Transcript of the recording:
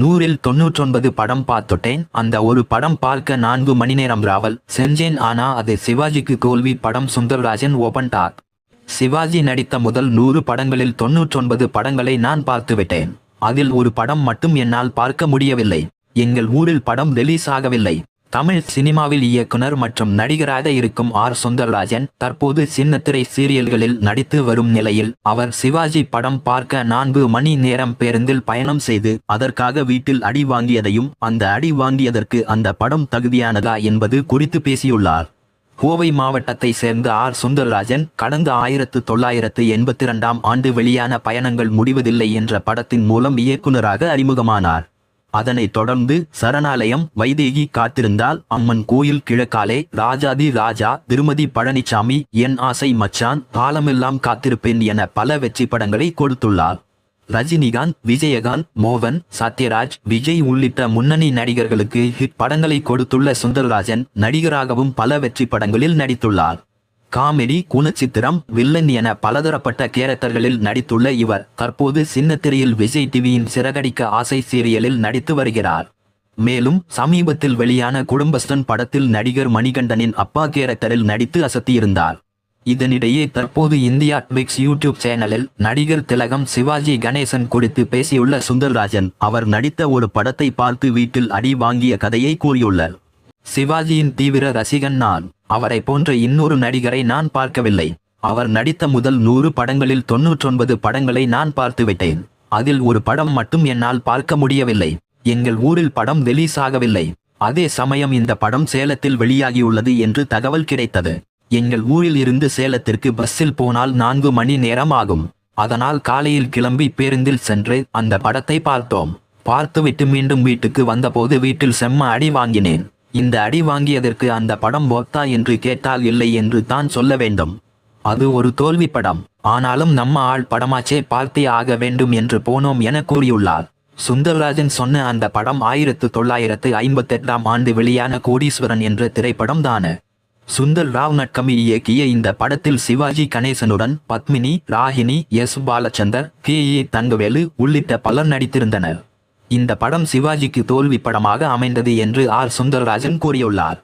100ல் 99 படம் பார்த்துட்டேன். அந்த ஒரு படம் பார்க்க 4 மணி நேரம் டிராவல் செஞ்சேன். ஆனா அது சிவாஜிக்கு தோல்வி படம். Sundarrajan open talk. சிவாஜி நடித்த முதல் 100 படங்களில் 99 படங்களை நான் பார்த்துவிட்டேன். அதில் ஒரு படம் மட்டும் என்னால் பார்க்க முடியவில்லை. எங்கள் ஊரில் படம் ரிலீஸ் ஆகவில்லை. தமிழ் சினிமாவில் இயக்குனர் மற்றும் நடிகராக இருக்கும் ஆர். சுந்தர்ராஜன் தற்போது சின்னத்திரை சீரியல்களில் நடித்து வரும் நிலையில் அவர் சிவாஜி படம் பார்க்க 4 மணி நேரம் பேருந்தில் பயணம் செய்து அதற்காக வீட்டில் அடி வாங்கியதையும் அந்த அடி வாங்கியதற்கு அந்த படம் தகுதியானதா என்பது குறித்து பேசியுள்ளார். கோவை மாவட்டத்தை சேர்ந்த ஆர். சுந்தர்ராஜன் கடந்த 1982ஆம் ஆண்டு வெளியான பயணங்கள் முடிவதில்லை என்ற படத்தின் மூலம் இயக்குனராக அறிமுகமானார். அதனைத் தொடர்ந்து சரணாலயம், வைதேகி, காத்திருந்தால், அம்மன் கோயில், கிழக்காலே, ராஜாதி ராஜா, திருமதி பழனிசாமி, என் ஆசை மச்சான், காலமெல்லாம் காத்திருப்பேன் என பல வெற்றி படங்களை கொடுத்துள்ளார். ரஜினிகாந்த், விஜயகாந்த், மோகன், சத்யராஜ், விஜய் உள்ளிட்ட முன்னணி நடிகர்களுக்கு ஹிட் படங்களை கொடுத்துள்ள சுந்தர்ராஜன் நடிகராகவும் பல வெற்றி படங்களில் நடித்துள்ளார். காமெடி, குணச்சித்திரம், வில்லன் என பலதரப்பட்ட கேரக்டர்களில் நடித்துள்ள இவர் தற்போது சின்னத்திரையில் விஜய் டிவியின் சிறகடிக்க ஆசை சீரியலில் நடித்து வருகிறார். மேலும் சமீபத்தில் வெளியான குடும்பஸ்தன் படத்தில் நடிகர் மணிகண்டனின் அப்பா கேரக்டரில் நடித்து அசத்தியிருந்தார். இதனிடையே தற்போது இந்தியா ட்விக்ஸ் யூடியூப் சேனலில் நடிகர் திலகம் சிவாஜி கணேசன் குறித்து பேசியுள்ள சுந்தர்ராஜன் அவர் நடித்த ஒரு படத்தை பார்த்து வீட்டில் அடி வாங்கிய கதையை கூறியுள்ளார். சிவாஜியின் தீவிர ரசிகன் நான். அவரை போன்ற இன்னொரு நடிகரை நான் பார்க்கவில்லை. அவர் நடித்த முதல் 100 படங்களில் 99 படங்களை நான் பார்த்துவிட்டேன். அதில் ஒரு படம் மட்டும் என்னால் பார்க்க முடியவில்லை. எங்கள் ஊரில் படம் ரிலீஸ் ஆகவில்லை. அதே சமயம் இந்த படம் சேலத்தில் வெளியாகியுள்ளது என்று தகவல் கிடைத்தது. எங்கள் ஊரில் இருந்து சேலத்திற்கு பஸ்ஸில் போனால் 4 மணி நேரம் ஆகும். அதனால் காலையில் கிளம்பி பேருந்தில் சென்று அந்த படத்தை பார்த்தோம். பார்த்துவிட்டு மீண்டும் வீட்டுக்கு வந்தபோது வீட்டில் செம்ம அடி வாங்கினேன். இந்த அடி வாங்கியதற்கு அந்த படம் ஒர்த்தா என்று கேட்டால் இல்லை என்று தான் சொல்ல வேண்டும். அது ஒரு தோல்வி படம். ஆனாலும் நம்ம ஆள் படமாச்சே, பார்த்தே ஆக வேண்டும் என்று போனோம் என கூறியுள்ளார். சுந்தர்ராஜன் சொன்ன அந்த படம் 1958ஆம் ஆண்டு வெளியான கோடீஸ்வரன் என்ற திரைப்படம் தானே. சுந்தர் ராவ் நட்கமி இயக்கிய இந்த படத்தில் சிவாஜி கணேசனுடன் பத்மினி, ராகினி, எஸ். பாலச்சந்தர், கே. ஏ. தங்கவேலு உள்ளிட்ட பலர் நடித்திருந்தனர். இந்த படம் சிவாஜிக்கு தோல்வி படமாக அமைந்தது என்று ஆர். சுந்தர்ராஜன் கூறியுள்ளார்.